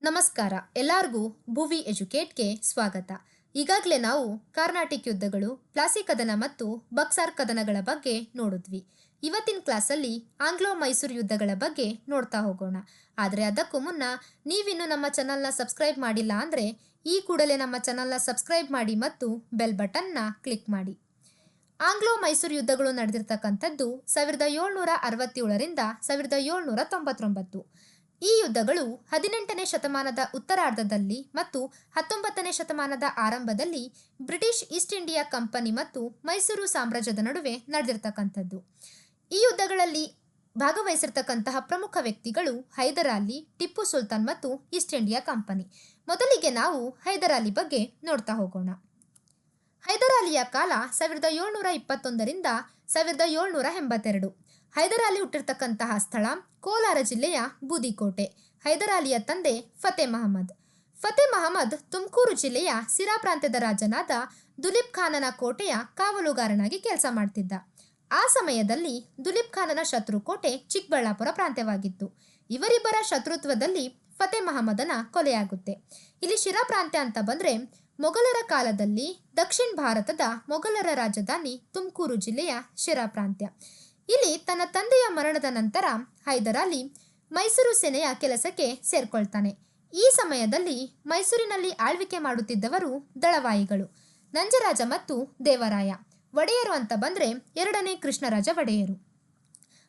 ನಮಸ್ಕಾರ ಎಲ್ಲರಿಗೂ ಭುವಿ ಎಜುಕೇಟ್ಗೆ ಸ್ವಾಗತ. ಈಗಾಗಲೇ ನಾವು ಕಾರ್ನಾಟಿಕ್ ಯುದ್ಧಗಳು, ಪ್ಲಾಸಿ ಕದನ ಮತ್ತು ಬಕ್ಸಾರ್ ಕದನಗಳ ಬಗ್ಗೆ ನೋಡಿದ್ವಿ. ಇವತ್ತಿನ ಕ್ಲಾಸಲ್ಲಿ ಆಂಗ್ಲೋ ಮೈಸೂರು ಯುದ್ಧಗಳ ಬಗ್ಗೆ ನೋಡ್ತಾ ಹೋಗೋಣ. ಆದರೆ ಅದಕ್ಕೂ ಮುನ್ನ ನೀವಿನ್ನು ನಮ್ಮ ಚಾನಲ್ನ ಸಬ್ಸ್ಕ್ರೈಬ್ ಮಾಡಿಲ್ಲ ಅಂದರೆ ಈ ಕೂಡಲೇ ನಮ್ಮ ಚಾನಲ್ನ ಸಬ್ಸ್ಕ್ರೈಬ್ ಮಾಡಿ ಮತ್ತು ಬೆಲ್ ಬಟನ್ನ ಕ್ಲಿಕ್ ಮಾಡಿ. ಆಂಗ್ಲೋ ಮೈಸೂರು ಯುದ್ಧಗಳು ನಡೆದಿರ್ತಕ್ಕಂಥದ್ದು 1767ರಿಂದ 1799. ಈ ಯುದ್ಧಗಳು 18ನೇ ಶತಮಾನದ ಉತ್ತರಾರ್ಧದಲ್ಲಿ ಮತ್ತು 19ನೇ ಶತಮಾನದ ಆರಂಭದಲ್ಲಿ ಬ್ರಿಟಿಷ್ ಈಸ್ಟ್ ಇಂಡಿಯಾ ಕಂಪನಿ ಮತ್ತು ಮೈಸೂರು ಸಾಮ್ರಾಜ್ಯದ ನಡುವೆ ನಡೆದಿರ್ತಕ್ಕಂಥದ್ದು. ಈ ಯುದ್ಧಗಳಲ್ಲಿ ಭಾಗವಹಿಸಿರ್ತಕ್ಕಂತಹ ಪ್ರಮುಖ ವ್ಯಕ್ತಿಗಳು ಹೈದರಾಲಿ, ಟಿಪ್ಪು ಸುಲ್ತಾನ್ ಮತ್ತು ಈಸ್ಟ್ ಇಂಡಿಯಾ ಕಂಪನಿ. ಮೊದಲಿಗೆ ನಾವು ಹೈದರಾಲಿ ಬಗ್ಗೆ ನೋಡ್ತಾ ಹೋಗೋಣ. ಹೈದರಾಲಿಯ ಕಾಲ 1721ರಿಂದ 1782. ಹೈದರಾಲಿ ಹುಟ್ಟಿರ್ತಕ್ಕಂತಹ ಸ್ಥಳ ಕೋಲಾರ ಜಿಲ್ಲೆಯ ಬೂದಿಕೋಟೆ. ಹೈದರಾಲಿಯ ತಂದೆ ಫತೇ ಮಹಮ್ಮದ್. ಫತೇ ಮಹಮ್ಮದ್ ತುಮಕೂರು ಜಿಲ್ಲೆಯ ಸಿರಾ ಪ್ರಾಂತ್ಯದ ರಾಜನಾದ ದುಲೀಪ್ ಖಾನನ ಕೋಟೆಯ ಕಾವಲುಗಾರನಾಗಿ ಕೆಲಸ ಮಾಡ್ತಿದ್ದ. ಆ ಸಮಯದಲ್ಲಿ ದುಲೀಪ್ ಖಾನನ ಶತ್ರುಕೋಟೆ ಚಿಕ್ಕಬಳ್ಳಾಪುರ ಪ್ರಾಂತ್ಯವಾಗಿತ್ತು. ಇವರಿಬ್ಬರ ಶತ್ರುತ್ವದಲ್ಲಿ ಫತೇ ಮಹಮ್ಮದನ ಕೊಲೆಯಾಗುತ್ತೆ. ಇಲ್ಲಿ ಶಿರಾ ಪ್ರಾಂತ್ಯ ಅಂತ ಬಂದರೆ ಮೊಘಲರ ಕಾಲದಲ್ಲಿ ದಕ್ಷಿಣ ಭಾರತದ ಮೊಘಲರ ರಾಜಧಾನಿ ತುಮಕೂರು ಜಿಲ್ಲೆಯ ಶಿರಾ ಪ್ರಾಂತ್ಯ. ಇಲ್ಲಿ ತನ್ನ ತಂದೆಯ ಮರಣದ ನಂತರ ಹೈದರಾಲಿ ಮೈಸೂರು ಸೇನೆಯ ಕೆಲಸಕ್ಕೆ ಸೇರ್ಕೊಳ್ತಾನೆ. ಈ ಸಮಯದಲ್ಲಿ ಮೈಸೂರಿನಲ್ಲಿ ಆಳ್ವಿಕೆ ಮಾಡುತ್ತಿದ್ದವರು ದಳವಾಯಿಗಳು, ನಂಜರಾಜ ಮತ್ತು ದೇವರಾಯ. ಒಡೆಯರು ಅಂತ ಬಂದರೆ 2ನೇ ಕೃಷ್ಣರಾಜ ಒಡೆಯರು.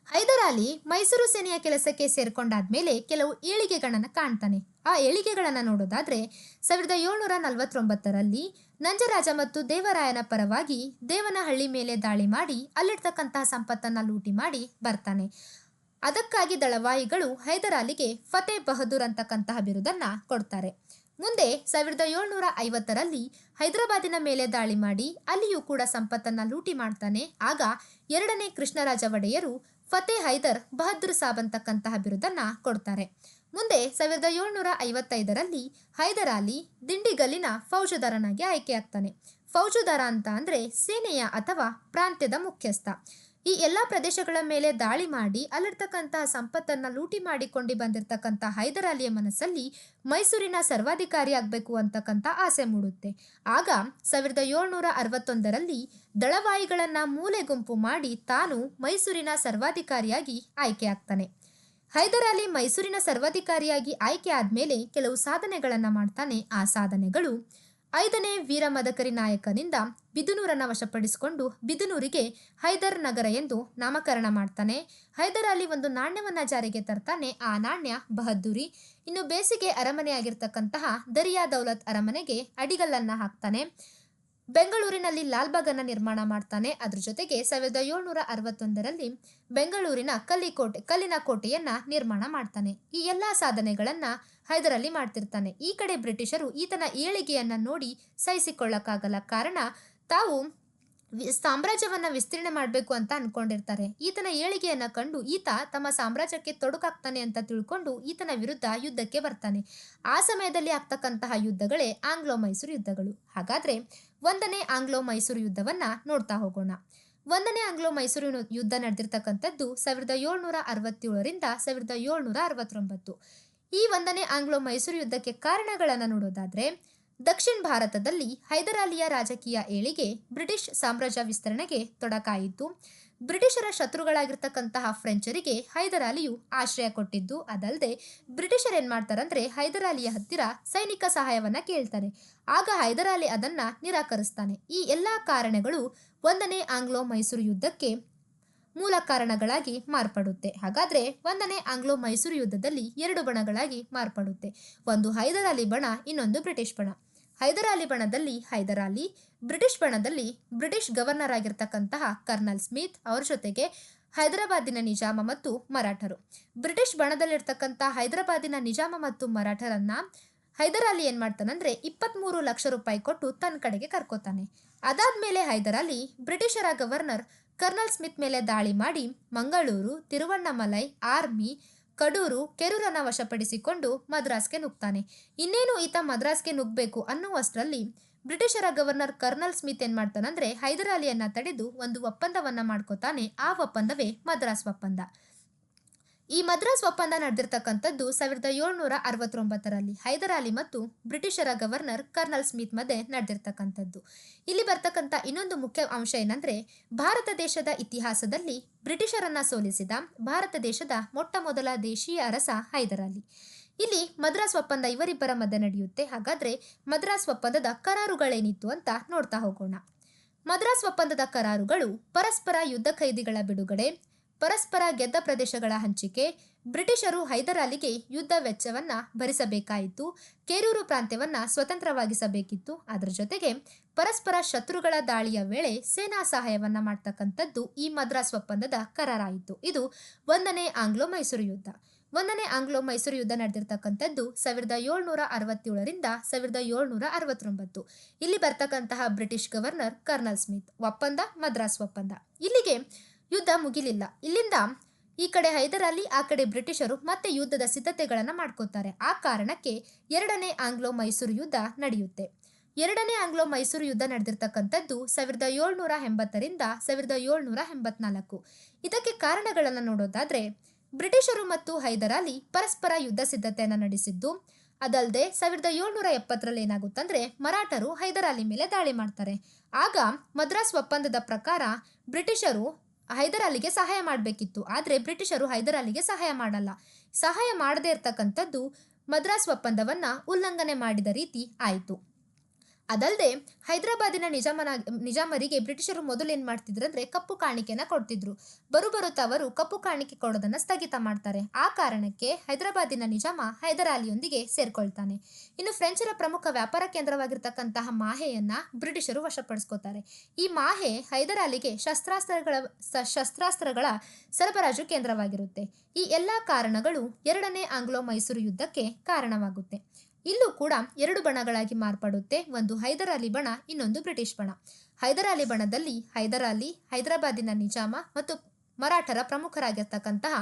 ಹೈದರಾಲಿ ಮೈಸೂರು ಸೇನೆಯ ಕೆಲಸಕ್ಕೆ ಸೇರ್ಕೊಂಡಾದ್ಮೇಲೆ ಕೆಲವು ಏಳಿಗೆಗಳನ್ನು ಕಾಣ್ತಾನೆ. ಆ ಏಳಿಗೆಗಳನ್ನು ನೋಡೋದಾದ್ರೆ 1749ರಲ್ಲಿ ನಂಜರಾಜ ಮತ್ತು ದೇವರಾಯನ ಪರವಾಗಿ ದೇವನಹಳ್ಳಿ ಮೇಲೆ ದಾಳಿ ಮಾಡಿ ಅಲ್ಲಿರ್ತಕ್ಕಂತಹ ಸಂಪತ್ತನ್ನು ಲೂಟಿ ಮಾಡಿ ಬರ್ತಾನೆ. ಅದಕ್ಕಾಗಿ ದಳವಾಯಿಗಳು ಹೈದರಾಲಿಗೆ ಫತೇ ಬಹದ್ದೂರ್ ಅಂತಕ್ಕಂತಹ ಬಿರುದನ್ನು ಕೊಡ್ತಾರೆ. ಮುಂದೆ 1750ರಲ್ಲಿ ಹೈದರಾಬಾದಿನ ಮೇಲೆ ದಾಳಿ ಮಾಡಿ ಅಲ್ಲಿಯೂ ಕೂಡ ಸಂಪತ್ತನ್ನು ಲೂಟಿ ಮಾಡ್ತಾನೆ. ಆಗ 2ನೇ ಕೃಷ್ಣರಾಜ ಒಡೆಯರು ಫತೇ ಹೈದರ್ ಬಹದ್ದೂರ್ ಸಾಬ್ ಅಂತಕ್ಕಂತಹ ಬಿರುದನ್ನು ಕೊಡ್ತಾರೆ. ಮುಂದೆ 1755ರಲ್ಲಿ ಹೈದರಾಲಿ ದಿಂಡಿಗಲ್ಲಿನ ಫೌಜದಾರನಾಗಿ ಆಯ್ಕೆಯಾಗ್ತಾನೆ. ಫೌಜದಾರ ಅಂತ ಅಂದರೆ ಸೇನೆಯ ಅಥವಾ ಪ್ರಾಂತ್ಯದ ಮುಖ್ಯಸ್ಥ. ಈ ಎಲ್ಲ ಪ್ರದೇಶಗಳ ಮೇಲೆ ದಾಳಿ ಮಾಡಿ ಅಲ್ಲಿರ್ತಕ್ಕಂತಹ ಸಂಪತ್ತನ್ನು ಲೂಟಿ ಮಾಡಿಕೊಂಡು ಬಂದಿರತಕ್ಕಂಥ ಹೈದರಾಲಿಯ ಮನಸ್ಸಲ್ಲಿ ಮೈಸೂರಿನ ಸರ್ವಾಧಿಕಾರಿ ಆಗಬೇಕು ಅಂತಕ್ಕಂಥ ಆಸೆ ಮೂಡುತ್ತೆ. ಆಗ 1761ರಲ್ಲಿ ದಳವಾಯಿಗಳನ್ನು ಮೂಲೆ ಗುಂಪು ಮಾಡಿ ತಾನು ಮೈಸೂರಿನ ಸರ್ವಾಧಿಕಾರಿಯಾಗಿ ಆಯ್ಕೆಯಾಗ್ತಾನೆ. ಹೈದರಾಲಿ ಮೈಸೂರಿನ ಸರ್ವಾಧಿಕಾರಿಯಾಗಿ ಆಯ್ಕೆ ಆದಮೇಲೆ ಕೆಲವು ಸಾಧನೆಗಳನ್ನು ಮಾಡ್ತಾನೆ. ಆ ಸಾಧನೆಗಳು 5ನೇ ವೀರ ಮದಕರಿ ನಾಯಕನಿಂದ ಬಿದನೂರನ್ನು ವಶಪಡಿಸಿಕೊಂಡು ಬಿದನೂರಿಗೆ ಹೈದರ್ ನಗರ ಎಂದು ನಾಮಕರಣ ಮಾಡ್ತಾನೆ. ಹೈದರಾಲಿ ಒಂದು ನಾಣ್ಯವನ್ನು ಜಾರಿಗೆ ತರ್ತಾನೆ. ಆ ನಾಣ್ಯ ಬಹದ್ದೂರಿ. ಇನ್ನು ಬೇಸಿಗೆ ಅರಮನೆಯಾಗಿರ್ತಕ್ಕಂತಹ ದರಿಯಾ ದೌಲತ್ ಅರಮನೆಗೆ ಅಡಿಗಲ್ಲನ್ನು ಹಾಕ್ತಾನೆ. ಬೆಂಗಳೂರಿನಲ್ಲಿ ಲಾಲ್ಬಾಗನ್ನು ನಿರ್ಮಾಣ ಮಾಡ್ತಾನೆ. ಅದ್ರ ಜೊತೆಗೆ 1761ರಲ್ಲಿ ಬೆಂಗಳೂರಿನ ಕಲ್ಲಿನ ಕೋಟೆಯನ್ನ ನಿರ್ಮಾಣ ಮಾಡ್ತಾನೆ. ಈ ಎಲ್ಲ ಸಾಧನೆಗಳನ್ನ ಹೈದರಾಲಿ ಮಾಡ್ತಿರ್ತಾನೆ. ಈ ಕಡೆ ಬ್ರಿಟಿಷರು ಈತನ ಏಳಿಗೆಯನ್ನ ನೋಡಿ ಸಹಿಸಿಕೊಳ್ಳಕ್ಕಾಗಲ್ಲ. ಕಾರಣ ತಾವು ಸಾಮ್ರಾಜ್ಯವನ್ನ ವಿಸ್ತೀರ್ಣೆ ಮಾಡಬೇಕು ಅಂತ ಅನ್ಕೊಂಡಿರ್ತಾರೆ. ಈತನ ಏಳಿಗೆಯನ್ನ ಕಂಡು ಈತ ತಮ್ಮ ಸಾಮ್ರಾಜ್ಯಕ್ಕೆ ತೊಡಕಾಗ್ತಾನೆ ಅಂತ ತಿಳ್ಕೊಂಡು ಈತನ ವಿರುದ್ಧ ಯುದ್ಧಕ್ಕೆ ಬರ್ತಾನೆ. ಆ ಸಮಯದಲ್ಲಿ ಆಗ್ತಕ್ಕಂತಹ ಯುದ್ಧಗಳೇ ಆಂಗ್ಲೋ ಮೈಸೂರು ಯುದ್ಧಗಳು. ಹಾಗಾದ್ರೆ 1ನೇ ಆಂಗ್ಲೋ ಮೈಸೂರು ಯುದ್ಧವನ್ನ ನೋಡ್ತಾ ಹೋಗೋಣ. 1ನೇ ಆಂಗ್ಲೋ ಮೈಸೂರು ಯುದ್ಧ ನಡೆದಿರ್ತಕ್ಕಂಥದ್ದು 1767ರಿಂದ 1769. ಈ 1ನೇ ಆಂಗ್ಲೋ ಮೈಸೂರು ಯುದ್ಧಕ್ಕೆ ಕಾರಣಗಳನ್ನು ನೋಡೋದಾದ್ರೆ ದಕ್ಷಿಣ ಭಾರತದಲ್ಲಿ ಹೈದರಾಲಿಯ ರಾಜಕೀಯ ಏಳಿಗೆ ಬ್ರಿಟಿಷ್ ಸಾಮ್ರಾಜ್ಯ ವಿಸ್ತರಣೆಗೆ ತೊಡಕಾಯಿತು. ಬ್ರಿಟಿಷರ ಶತ್ರುಗಳಾಗಿರ್ತಕ್ಕಂತಹ ಫ್ರೆಂಚರಿಗೆ ಹೈದರಾಲಿಯು ಆಶ್ರಯ ಕೊಟ್ಟಿದ್ದು. ಅದಲ್ಲದೆ ಬ್ರಿಟಿಷರ್ ಏನ್ ಮಾಡ್ತಾರಂದ್ರೆ ಹೈದರಾಲಿಯ ಹತ್ತಿರ ಸೈನಿಕ ಸಹಾಯವನ್ನ ಕೇಳ್ತಾರೆ. ಆಗ ಹೈದರಾಲಿ ಅದನ್ನ ನಿರಾಕರಿಸ್ತಾನೆ. ಈ ಎಲ್ಲಾ ಕಾರಣಗಳು 1ನೇ ಆಂಗ್ಲೋ ಮೈಸೂರು ಯುದ್ಧಕ್ಕೆ ಮೂಲ ಕಾರಣಗಳಾಗಿ ಮಾರ್ಪಡುತ್ತೆ. ಹಾಗಾದ್ರೆ 1ನೇ ಆಂಗ್ಲೋ ಮೈಸೂರು ಯುದ್ಧದಲ್ಲಿ 2 ಬಣಗಳಾಗಿ ಮಾರ್ಪಡುತ್ತೆ. ಒಂದು ಹೈದರಾಲಿ ಬಣ, ಇನ್ನೊಂದು ಬ್ರಿಟಿಷ್ ಬಣ. ಹೈದರಾಲಿ ಬಣದಲ್ಲಿ ಹೈದರಾಲಿ, ಬ್ರಿಟಿಷ್ ಬಣದಲ್ಲಿ ಬ್ರಿಟಿಷ್ ಗವರ್ನರ್ ಆಗಿರ್ತಕ್ಕಂತಹ ಕರ್ನಲ್ ಸ್ಮಿತ್, ಅವ್ರ ಜೊತೆಗೆ ಹೈದರಾಬಾದಿನ ನಿಜಾಮ ಮತ್ತು ಮರಾಠರು. ಬ್ರಿಟಿಷ್ ಬಣದಲ್ಲಿರ್ತಕ್ಕಂಥ ಹೈದರಾಬಾದಿನ ನಿಜಾಮ ಮತ್ತು ಮರಾಠರನ್ನ ಹೈದರಾಲಿ ಏನ್ ಮಾಡ್ತಾನಂದ್ರೆ 23 ಲಕ್ಷ ರೂಪಾಯಿ ಕೊಟ್ಟು ತನ್ನ ಕಡೆಗೆ ಕರ್ಕೋತಾನೆ. ಅದಾದ್ಮೇಲೆ ಹೈದರಾಲಿ ಬ್ರಿಟಿಷರ ಗವರ್ನರ್ ಕರ್ನಲ್ ಸ್ಮಿತ್ ಮೇಲೆ ದಾಳಿ ಮಾಡಿ ಮಂಗಳೂರು, ತಿರುವಣ್ಣಾಮಲೈ, ಆರ್ಮಿ, ಕಡೂರು, ಕೆರೂರನ್ನ ವಶಪಡಿಸಿಕೊಂಡು ಮದ್ರಾಸ್ಗೆ ನುಗ್ತಾನೆ. ಇನ್ನೇನು ಈತ ಮದ್ರಾಸ್ಗೆ ನುಗ್ಬೇಕು ಅನ್ನುವಷ್ಟರಲ್ಲಿ ಬ್ರಿಟಿಷರ ಗವರ್ನರ್ ಕರ್ನಲ್ ಸ್ಮಿತ್ ಏನ್ ಮಾಡ್ತಾನಂದ್ರೆ ಹೈದರಾಲಿಯನ್ನ ತಡೆದು ಒಂದು ಒಪ್ಪಂದವನ್ನ ಮಾಡ್ಕೋತಾನೆ. ಆ ಒಪ್ಪಂದವೇ ಮದ್ರಾಸ್ ಒಪ್ಪಂದ. ಈ ಮದ್ರಾಸ್ ಒಪ್ಪಂದ ನಡೆದಿರ್ತಕ್ಕಂಥದ್ದು 1769ರಲ್ಲಿ ಹೈದರಾಲಿ ಮತ್ತು ಬ್ರಿಟಿಷರ ಗವರ್ನರ್ ಕರ್ನಲ್ ಸ್ಮಿತ್ ಮಧ್ಯೆ ನಡೆದಿರ್ತಕ್ಕಂಥದ್ದು. ಇಲ್ಲಿ ಬರ್ತಕ್ಕಂಥ ಇನ್ನೊಂದು ಮುಖ್ಯ ಅಂಶ ಏನಂದ್ರೆ, ಭಾರತ ದೇಶದ ಇತಿಹಾಸದಲ್ಲಿ ಬ್ರಿಟಿಷರನ್ನ ಸೋಲಿಸಿದ ಭಾರತ ದೇಶದ ಮೊಟ್ಟ ಮೊದಲ ದೇಶೀಯ ಅರಸ ಹೈದರಾಲಿ. ಇಲ್ಲಿ ಮದ್ರಾಸ್ ಒಪ್ಪಂದ ಇವರಿಬ್ಬರ ಮಧ್ಯೆ ನಡೆಯುತ್ತೆ. ಹಾಗಾದ್ರೆ ಮದ್ರಾಸ್ ಒಪ್ಪಂದದ ಕರಾರುಗಳೇನಿತ್ತು ಅಂತ ನೋಡ್ತಾ ಹೋಗೋಣ. ಮದ್ರಾಸ್ ಒಪ್ಪಂದದ ಕರಾರುಗಳು ಪರಸ್ಪರ ಯುದ್ಧ ಖೈದಿಗಳ ಬಿಡುಗಡೆ, ಪರಸ್ಪರ ಗೆದ್ದ ಪ್ರದೇಶಗಳ ಹಂಚಿಕೆ, ಬ್ರಿಟಿಷರು ಹೈದರಾಲಿಗೆ ಯುದ್ಧ ವೆಚ್ಚವನ್ನ ಭರಿಸಬೇಕಾಯಿತು, ಕೇರೂರು ಪ್ರಾಂತ್ಯವನ್ನ ಸ್ವತಂತ್ರವಾಗಿಸಬೇಕಿತ್ತು. ಅದರ ಜೊತೆಗೆ ಪರಸ್ಪರ ಶತ್ರುಗಳ ದಾಳಿಯ ವೇಳೆ ಸೇನಾ ಸಹಾಯವನ್ನ ಮಾಡ್ತಕ್ಕಂಥದ್ದು ಈ ಮದ್ರಾಸ್ ಒಪ್ಪಂದದ ಕರಾರಾಯಿತು. ಇದು 1ನೇ ಆಂಗ್ಲೋ ಮೈಸೂರು ಯುದ್ಧ. 1ನೇ ಆಂಗ್ಲೋ ಮೈಸೂರು ಯುದ್ಧ ನಡೆದಿರ್ತಕ್ಕಂಥದ್ದು 1767ರಿಂದ 1769. ಇಲ್ಲಿ ಬರ್ತಕ್ಕಂತಹ ಬ್ರಿಟಿಷ್ ಗವರ್ನರ್ ಕರ್ನಲ್ ಸ್ಮಿತ್. ಒಪ್ಪಂದ ಮದ್ರಾಸ್ ಒಪ್ಪಂದ. ಇಲ್ಲಿಗೆ ಯುದ್ಧ ಮುಗಿಲಿಲ್ಲ. ಇಲ್ಲಿಂದ ಈ ಕಡೆ ಹೈದರಾಲಿ, ಆ ಕಡೆ ಬ್ರಿಟಿಷರು ಮತ್ತೆ ಯುದ್ಧದ ಸಿದ್ಧತೆಗಳನ್ನು ಮಾಡ್ಕೋತಾರೆ. ಆ ಕಾರಣಕ್ಕೆ 2ನೇ ಆಂಗ್ಲೋ ಮೈಸೂರು ಯುದ್ಧ ನಡೆಯುತ್ತೆ. 2ನೇ ಆಂಗ್ಲೋ ಮೈಸೂರು ಯುದ್ಧ ನಡೆದಿರ್ತಕ್ಕಂಥದ್ದು 1780ರಿಂದ 1784. ಇದಕ್ಕೆ ಕಾರಣಗಳನ್ನು ನೋಡೋದಾದ್ರೆ, ಬ್ರಿಟಿಷರು ಮತ್ತು ಹೈದರಾಲಿ ಪರಸ್ಪರ ಯುದ್ಧ ಸಿದ್ಧತೆಯನ್ನು ನಡೆಸಿದ್ದು. ಅದಲ್ಲದೆ 1770ರಲ್ಲಿ ಏನಾಗುತ್ತಂದ್ರೆ, ಮರಾಠರು ಹೈದರಾಲಿ ಮೇಲೆ ದಾಳಿ ಮಾಡ್ತಾರೆ. ಆಗ ಮದ್ರಾಸ್ ಒಪ್ಪಂದದ ಪ್ರಕಾರ ಬ್ರಿಟಿಷರು ಹೈದರಾಲಿಗೆ ಸಹಾಯ ಮಾಡಬೇಕಿತ್ತು. ಆದರೆ ಬ್ರಿಟಿಷರು ಹೈದರಾಲಿಗೆ ಸಹಾಯ ಮಾಡಲ್ಲ. ಸಹಾಯ ಮಾಡದೇ ಇರತಕ್ಕಂಥದ್ದು ಮದ್ರಾಸ್ ಒಪ್ಪಂದವನ್ನ ಉಲ್ಲಂಘನೆ ಮಾಡಿದ ರೀತಿ ಆಯಿತು. ಅದಲ್ಲದೆ ಹೈದರಾಬಾದಿನ ನಿಜಾಮರಿಗೆ ಬ್ರಿಟಿಷರು ಮೊದಲು ಏನು ಮಾಡ್ತಿದ್ರು ಅಂದರೆ, ಕಪ್ಪು ಕಾಣಿಕೆನ ಕೊಡ್ತಿದ್ರು. ಬರುತ್ತಾ ಅವರು ಕಪ್ಪು ಕಾಣಿಕೆ ಕೊಡೋದನ್ನು ಸ್ಥಗಿತ ಮಾಡ್ತಾರೆ. ಆ ಕಾರಣಕ್ಕೆ ಹೈದರಾಬಾದಿನ ನಿಜಾಮ ಹೈದರಾಲಿಯೊಂದಿಗೆ ಸೇರ್ಕೊಳ್ತಾನೆ. ಇನ್ನು ಫ್ರೆಂಚರ ಪ್ರಮುಖ ವ್ಯಾಪಾರ ಕೇಂದ್ರವಾಗಿರ್ತಕ್ಕಂತಹ ಮಾಹೆಯನ್ನ ಬ್ರಿಟಿಷರು ವಶಪಡಿಸ್ಕೋತಾರೆ. ಈ ಮಾಹೆ ಹೈದರಾಲಿಗೆ ಶಸ್ತ್ರಾಸ್ತ್ರಗಳ ಸರಬರಾಜು ಕೇಂದ್ರವಾಗಿರುತ್ತೆ. ಈ ಎಲ್ಲ ಕಾರಣಗಳು 2ನೇ ಆಂಗ್ಲೋ ಮೈಸೂರು ಯುದ್ಧಕ್ಕೆ ಕಾರಣವಾಗುತ್ತೆ. ಇಲ್ಲೂ ಕೂಡ 2 ಬಣಗಳಾಗಿ ಮಾರ್ಪಡುತ್ತೆ. ಒಂದು ಹೈದರಾಲಿ ಬಣ, ಇನ್ನೊಂದು ಬ್ರಿಟಿಷ್ ಬಣ. ಹೈದರಾಲಿ ಬಣದಲ್ಲಿ ಹೈದರಾಲಿ, ಹೈದರಾಬಾದಿನ ನಿಜಾಮ ಮತ್ತು ಮರಾಠರ ಪ್ರಮುಖರಾಗಿರ್ತಕ್ಕಂತಹ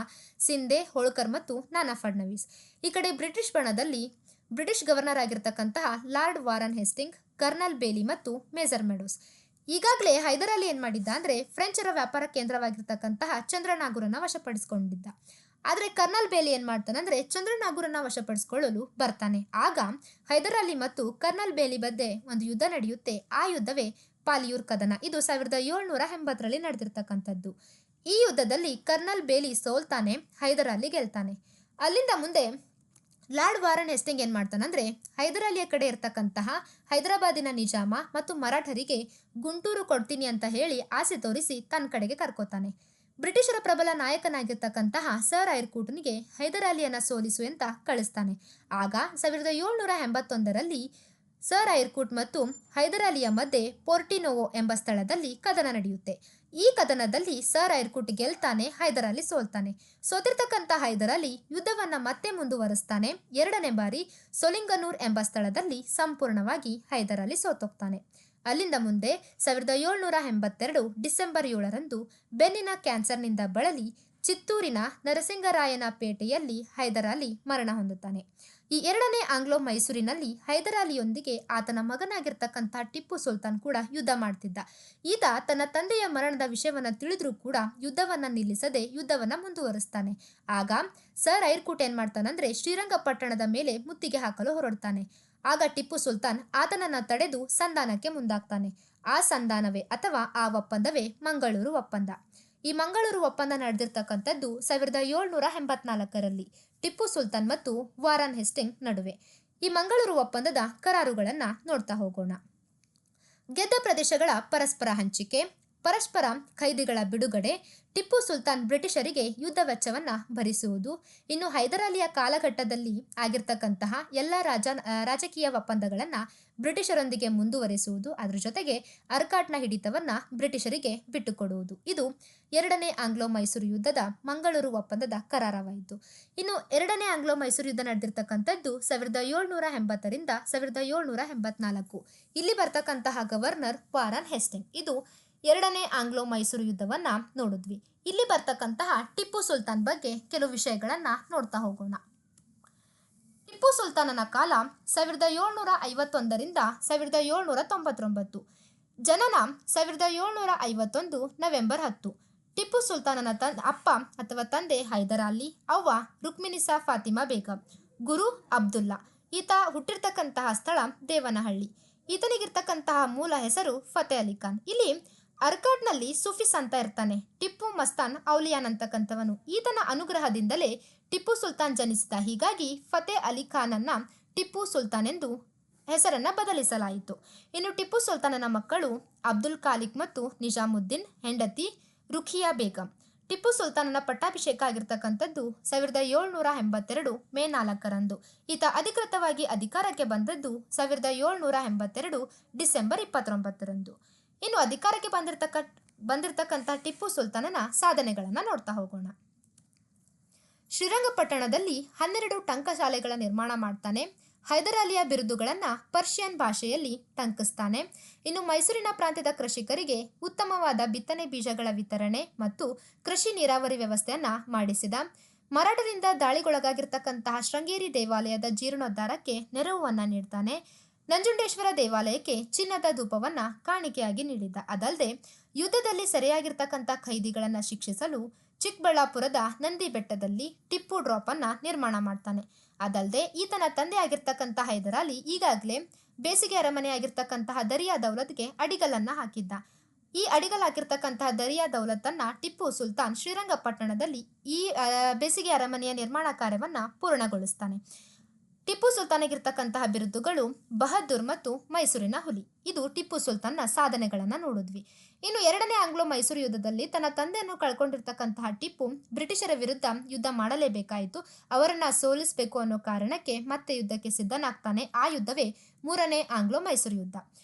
ಸಿಂಧೆ, ಹೋಳ್ಕರ್ ಮತ್ತು ನಾನಾ ಫಡ್ನವೀಸ್. ಈ ಕಡೆ ಬ್ರಿಟಿಷ್ ಬಣದಲ್ಲಿ ಬ್ರಿಟಿಷ್ ಗವರ್ನರ್ ಆಗಿರ್ತಕ್ಕಂತಹ lord Warren Hastings, colonel Baillie ಮತ್ತು ಮೇಜರ್ ಮೆಡೋಸ್. ಈಗಾಗಲೇ ಹೈದರಾಲಿ ಏನ್ ಮಾಡಿದ್ದ ಅಂದ್ರೆ, ಫ್ರೆಂಚರ ವ್ಯಾಪಾರ ಕೇಂದ್ರವಾಗಿರ್ತಕ್ಕಂತಹ ಚಂದ್ರನಾಗುರನ್ನ ವಶಪಡಿಸಿಕೊಂಡಿದ್ದ. ಆದರೆ ಕರ್ನಲ್ ಬೇಲಿ ಏನ್ ಮಾಡ್ತಾನಂದ್ರೆ, ಚಂದ್ರನಾಗುರನ್ನ ವಶಪಡಿಸಿಕೊಳ್ಳಲು ಬರ್ತಾನೆ. ಆಗ ಹೈದರಾಲಿ ಮತ್ತು ಕರ್ನಲ್ ಬೇಲಿ ಮಧ್ಯೆ ಒಂದು ಯುದ್ಧ ನಡೆಯುತ್ತೆ. ಆ ಯುದ್ಧವೇ ಪಾಲಿಯೂರ್ ಕದನ. ಇದು 1780ರಲ್ಲಿ ನಡೆದಿರ್ತಕ್ಕಂಥದ್ದು. ಈ ಯುದ್ಧದಲ್ಲಿ ಕರ್ನಲ್ ಬೇಲಿ ಸೋಲ್ತಾನೆ, ಹೈದರಾಲಿ ಗೆಲ್ತಾನೆ. ಅಲ್ಲಿಂದ ಮುಂದೆ ಲಾರ್ಡ್ ವಾರನ್ ಹೇಸ್ಟಿಂಗ್ ಏನ್ ಮಾಡ್ತಾನಂದ್ರೆ, ಹೈದರಾಲಿಯ ಕಡೆ ಇರ್ತಕ್ಕಂತಹ ಹೈದರಾಬಾದಿನ ನಿಜಾಮ ಮತ್ತು ಮರಾಠರಿಗೆ ಗುಂಟೂರು ಕೊಡ್ತೀನಿ ಅಂತ ಹೇಳಿ ಆಸೆ ತೋರಿಸಿ ತನ್ನ ಕಡೆಗೆ ಕರ್ಕೋತಾನೆ. ಬ್ರಿಟಿಷರ ಪ್ರಬಲ ನಾಯಕನಾಗಿರ್ತಕ್ಕಂತಹ ಸರ್ ಐರ್ಕೂಟ್ನಿಗೆ ಹೈದರಾಲಿಯನ್ನ ಸೋಲಿಸು ಅಂತ ಕಳಿಸ್ತಾನೆ. ಆಗ 1781ರಲ್ಲಿ ಸರ್ ಐರ್ಕೂಟ್ ಮತ್ತು ಹೈದರಾಲಿಯ ಮಧ್ಯೆ ಪೋರ್ಟಿನೋವೋ ಎಂಬ ಸ್ಥಳದಲ್ಲಿ ಕದನ ನಡೆಯುತ್ತೆ. ಈ ಕದನದಲ್ಲಿ ಸರ್ ಐರ್ಕೂಟ್ ಗೆಲ್ತಾನೆ, ಹೈದರಾಲಿ ಸೋಲ್ತಾನೆ. ಸೋತಿರ್ತಕ್ಕಂಥ ಹೈದರಾಲಿ ಯುದ್ಧವನ್ನ ಮತ್ತೆ ಮುಂದುವರಿಸ್ತಾನೆ. 2ನೇ ಬಾರಿ ಸೊಲಿಂಗನೂರ್ ಎಂಬ ಸ್ಥಳದಲ್ಲಿ ಸಂಪೂರ್ಣವಾಗಿ ಹೈದರಾಲಿ ಸೋತೋಗ್ತಾನೆ. ಅಲ್ಲಿಂದ ಮುಂದೆ 1782 ಡಿಸೆಂಬರ್ 7ರಂದು ಬೆನ್ನಿನ ಕ್ಯಾನ್ಸರ್ನಿಂದ ಬಳಲಿ ಚಿತ್ತೂರಿನ ನರಸಿಂಗರಾಯನ ಪೇಟೆಯಲ್ಲಿ ಹೈದರಾಲಿ ಮರಣ ಹೊಂದುತ್ತಾನೆ. ಈ 2ನೇ ಆಂಗ್ಲೋ ಮೈಸೂರಿನಲ್ಲಿ ಹೈದರಾಲಿಯೊಂದಿಗೆ ಆತನ ಮಗನಾಗಿರ್ತಕ್ಕಂಥ ಟಿಪ್ಪು ಸುಲ್ತಾನ್ ಕೂಡ ಯುದ್ಧ ಮಾಡ್ತಿದ್ದ. ಈತ ತನ್ನ ತಂದೆಯ ಮರಣದ ವಿಷಯವನ್ನ ತಿಳಿದ್ರೂ ಕೂಡ ಯುದ್ಧವನ್ನ ನಿಲ್ಲಿಸದೆ ಯುದ್ಧವನ್ನ ಮುಂದುವರಿಸ್ತಾನೆ. ಆಗ ಸರ್ ಐರ್ಕೂಟ್ ಏನ್ ಮಾಡ್ತಾನಂದ್ರೆ, ಶ್ರೀರಂಗಪಟ್ಟಣದ ಮೇಲೆ ಮುತ್ತಿಗೆ ಹಾಕಲು ಹೊರಡ್ತಾನೆ. ಆಗ ಟಿಪ್ಪು ಸುಲ್ತಾನ್ ಆತನನ್ನ ತಡೆದು ಸಂಧಾನಕ್ಕೆ ಮುಂದಾಗ್ತಾನೆ. ಆ ಸಂಧಾನವೇ ಅಥವಾ ಆ ಒಪ್ಪಂದವೇ ಮಂಗಳೂರು ಒಪ್ಪಂದ. ಈ ಮಂಗಳೂರು ಒಪ್ಪಂದ ನಡೆದಿರ್ತಕ್ಕಂಥದ್ದು 1784ರಲ್ಲಿ ಟಿಪ್ಪು ಸುಲ್ತಾನ್ ಮತ್ತು ವಾರನ್ ಹೇಸ್ಟಿಂಗ್ ನಡುವೆ. ಈ ಮಂಗಳೂರು ಒಪ್ಪಂದದ ಕರಾರುಗಳನ್ನ ನೋಡ್ತಾ ಹೋಗೋಣ. ಗೆದ್ದ ಪ್ರದೇಶಗಳ ಪರಸ್ಪರ ಹಂಚಿಕೆ, ಪರಸ್ಪರ ಖೈದಿಗಳ ಬಿಡುಗಡೆ, ಟಿಪ್ಪು ಸುಲ್ತಾನ್ ಬ್ರಿಟಿಷರಿಗೆ ಯುದ್ಧ ವೆಚ್ಚವನ್ನ ಭರಿಸುವುದು, ಇನ್ನು ಹೈದರಾಲಿಯ ಕಾಲಘಟ್ಟದಲ್ಲಿ ಆಗಿರ್ತಕ್ಕಂತಹ ಎಲ್ಲ ರಾಜಕೀಯ ಒಪ್ಪಂದಗಳನ್ನ ಬ್ರಿಟಿಷರೊಂದಿಗೆ ಮುಂದುವರಿಸುವುದು, ಅದರ ಜೊತೆಗೆ ಅರ್ಕಾಟ್ನ ಹಿಡಿತವನ್ನ ಬ್ರಿಟಿಷರಿಗೆ ಬಿಟ್ಟುಕೊಡುವುದು. ಇದು 2ನೇ ಆಂಗ್ಲೋ ಮೈಸೂರು ಯುದ್ಧದ ಮಂಗಳೂರು ಒಪ್ಪಂದದ ಕರಾರವಾಯಿತು. ಇನ್ನು 2ನೇ ಆಂಗ್ಲೋ ಮೈಸೂರು ಯುದ್ಧ ನಡೆದಿರ್ತಕ್ಕಂಥದ್ದು 1780ರಿಂದ 1784. ಇಲ್ಲಿ ಬರ್ತಕ್ಕಂತಹ ಗವರ್ನರ್ ವಾರನ್ ಹೇಸ್ಟಿಂಗ್. ಇದು 2ನೇ ಆಂಗ್ಲೋ ಮೈಸೂರು ಯುದ್ಧವನ್ನ ನೋಡಿದ್ವಿ. ಇಲ್ಲಿ ಬರ್ತಕ್ಕಂತಹ ಟಿಪ್ಪು ಸುಲ್ತಾನ್ ಬಗ್ಗೆ ಕೆಲವು ವಿಷಯಗಳನ್ನ ನೋಡ್ತಾ ಹೋಗೋಣ. ಟಿಪ್ಪು ಸುಲ್ತಾನನ ಕಾಲ 1751ರಿಂದ 1799. ಜನನ 1751 ನವೆಂಬರ್ 10. ಟಿಪ್ಪು ಸುಲ್ತಾನನ ಅಪ್ಪ ಅಥವಾ ತಂದೆ ಹೈದರ್ ಅಲಿ, ಅವ್ವ ರುಕ್ಮಿನಿಸಾ ಫಾತಿಮಾ ಬೇಗಂ, ಗುರು ಅಬ್ದುಲ್ಲಾ. ಈತ ಹುಟ್ಟಿರ್ತಕ್ಕಂತಹ ಸ್ಥಳ ದೇವನಹಳ್ಳಿ. ಈತನಿಗಿರ್ತಕ್ಕಂತಹ ಮೂಲ ಹೆಸರು ಫತೆ ಅಲಿ ಖಾನ್. ಇಲ್ಲಿ ಅರ್ಕಾಡ್ನಲ್ಲಿ ಸೂಫಿ ಸಂತ ಇರ್ತಾನೆ. ಟಿಪ್ಪು ಮಸ್ತಾನ್ ಔಲಿಯಾನ್ ಅಂತಕ್ಕಂಥವನು. ಈತನ ಅನುಗ್ರಹದಿಂದಲೇ ಟಿಪ್ಪು ಸುಲ್ತಾನ್ ಜನಿಸಿದ. ಹೀಗಾಗಿ ಫತೆ ಅಲಿ ಖಾನನ್ನ ಟಿಪ್ಪು ಸುಲ್ತಾನ್ ಎಂದು ಹೆಸರನ್ನ ಬದಲಿಸಲಾಯಿತು. ಇನ್ನು ಟಿಪ್ಪು ಸುಲ್ತಾನನ ಮಕ್ಕಳು ಅಬ್ದುಲ್ ಖಾಲಿಕ್ ಮತ್ತು ನಿಜಾಮುದ್ದೀನ್, ಹೆಂಡತಿ ರುಖಿಯಾ ಬೇಗಂ. ಟಿಪ್ಪು ಸುಲ್ತಾನನ ಪಟ್ಟಾಭಿಷೇಕ ಆಗಿರ್ತಕ್ಕಂಥದ್ದು 1782 ಮೇ 4ರಂದು. ಈತ ಅಧಿಕೃತವಾಗಿ ಅಧಿಕಾರಕ್ಕೆ ಬಂದದ್ದು 1782 ಡಿಸೆಂಬರ್ 29ರಂದು. ಇನ್ನು ಅಧಿಕಾರಕ್ಕೆ ಬಂದಿರತಕ್ಕಂಥ ಟಿಪ್ಪು ಸುಲ್ತಾನನ ಸಾಧನೆಗಳನ್ನು ನೋಡ್ತಾ ಹೋಗೋಣ. ಶ್ರೀರಂಗಪಟ್ಟಣದಲ್ಲಿ 12 ಟಂಕಶಾಲೆಗಳ ನಿರ್ಮಾಣ ಮಾಡ್ತಾನೆ. ಹೈದರ್ ಅಲಿಯ ಬಿರುದುಗಳನ್ನು ಪರ್ಷಿಯನ್ ಭಾಷೆಯಲ್ಲಿ ಟಂಕಿಸ್ತಾನೆ. ಇನ್ನು ಮೈಸೂರಿನ ಪ್ರಾಂತ್ಯದ ಕೃಷಿಕರಿಗೆ ಉತ್ತಮವಾದ ಬಿತ್ತನೆ ಬೀಜಗಳ ವಿತರಣೆ ಮತ್ತು ಕೃಷಿ ನೀರಾವರಿ ವ್ಯವಸ್ಥೆಯನ್ನ ಮಾಡಿಸಿದ. ಮರಾಠರಿಂದ ದಾಳಿಗೊಳಗಾಗಿರ್ತಕ್ಕಂತಹ ಶೃಂಗೇರಿ ದೇವಾಲಯದ ಜೀರ್ಣೋದ್ಧಾರಕ್ಕೆ ನೆರವನ್ನ ನೀಡ್ತಾನೆ. ನಂಜುಂಡೇಶ್ವರ ದೇವಾಲಯಕ್ಕೆ ಚಿನ್ನದ ಧೂಪವನ್ನ ಕಾಣಿಕೆಯಾಗಿ ನೀಡಿದ್ದ. ಅದಲ್ಲದೆ ಯುದ್ಧದಲ್ಲಿ ಸೆರೆಯಾಗಿರ್ತಕ್ಕಂಥ ಖೈದಿಗಳನ್ನು ಶಿಕ್ಷಿಸಲು ಚಿಕ್ಕಬಳ್ಳಾಪುರದ ನಂದಿ ಬೆಟ್ಟದಲ್ಲಿ ಟಿಪ್ಪು ಡ್ರಾಪ್ ಅನ್ನ ನಿರ್ಮಾಣ ಮಾಡ್ತಾನೆ. ಅದಲ್ಲದೆ ಈತನ ತಂದೆ ಆಗಿರ್ತಕ್ಕಂಥ ಹೈದರ್ ಅಲಿ ಈಗಾಗಲೇ ಬೇಸಿಗೆ ಅರಮನೆ ಆಗಿರ್ತಕ್ಕಂತಹ ದರಿಯಾ ದೌಲತ್ಗೆ ಅಡಿಗಲನ್ನ ಹಾಕಿದ್ದ. ಈ ಅಡಿಗಲ್ ಹಾಕಿರ್ತಕ್ಕಂತಹ ದರಿಯಾ ದೌಲತ್ತನ್ನ ಟಿಪ್ಪು ಸುಲ್ತಾನ್ ಶ್ರೀರಂಗಪಟ್ಟಣದಲ್ಲಿ ಈ ಬೇಸಿಗೆ ಅರಮನೆಯ ನಿರ್ಮಾಣ ಕಾರ್ಯವನ್ನ ಪೂರ್ಣಗೊಳಿಸ್ತಾನೆ. ಟಿಪ್ಪು ಸುಲ್ತಾನಿಗಿರ್ತಕ್ಕಂತಹ ಬಿರುದುಗಳು ಬಹದ್ದೂರ್ ಮತ್ತು ಮೈಸೂರಿನ ಹುಲಿ. ಇದು ಟಿಪ್ಪು ಸುಲ್ತಾನ್ನ ಸಾಧನೆಗಳನ್ನ ನೋಡಿದ್ವಿ. ಇನ್ನು ಎರಡನೇ ಆಂಗ್ಲೋ ಮೈಸೂರು ಯುದ್ಧದಲ್ಲಿ ತನ್ನ ತಂದೆಯನ್ನು ಕಳ್ಕೊಂಡಿರ್ತಕ್ಕಂತಹ ಟಿಪ್ಪು ಬ್ರಿಟಿಷರ ವಿರುದ್ಧ ಯುದ್ಧ ಮಾಡಲೇಬೇಕಾಯಿತು. ಅವರನ್ನ ಸೋಲಿಸಬೇಕು ಅನ್ನೋ ಕಾರಣಕ್ಕೆ ಮತ್ತೆ ಯುದ್ಧಕ್ಕೆ ಸಿದ್ಧನಾಗ್ತಾನೆ. ಆ ಯುದ್ಧವೇ ಮೂರನೇ ಆಂಗ್ಲೋ ಮೈಸೂರು ಯುದ್ಧ.